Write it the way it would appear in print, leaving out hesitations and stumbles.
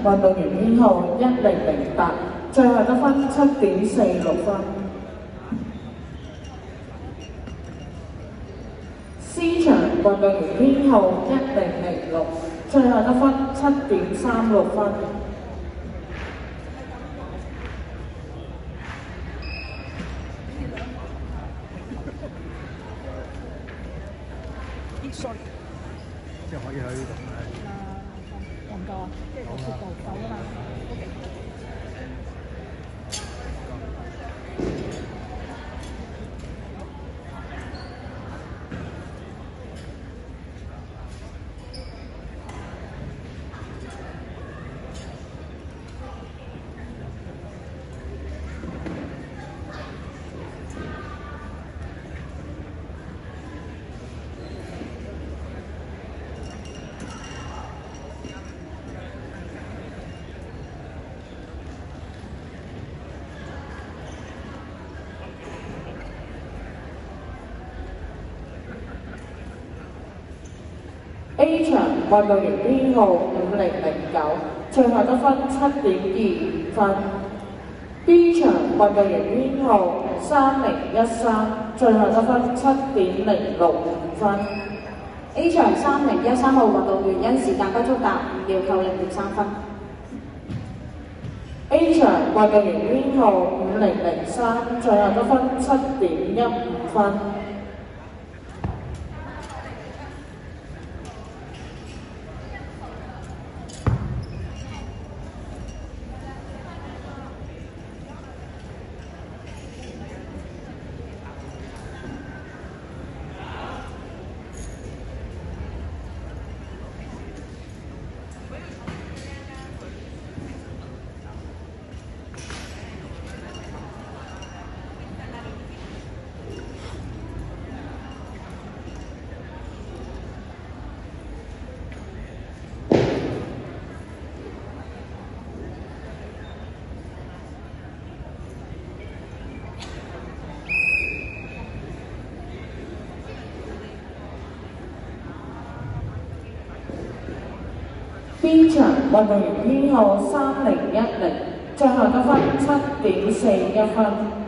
運動員編號1008，最後得分7.46分。C 場運動員編號1006，最後得分7.36分。即係可以喺呢度。夠唔夠啊？即係個速度夠啊嘛。A 場運動員編號5009，最後得分7.25分。B 場運動員編號3013，最後得分7.065分。A 場3013號運動員因時間不足達5秒扣0.3分。A 場運動員編號5003，最後得分7.15分。B 場運動員編號3010，最後得分7.41分。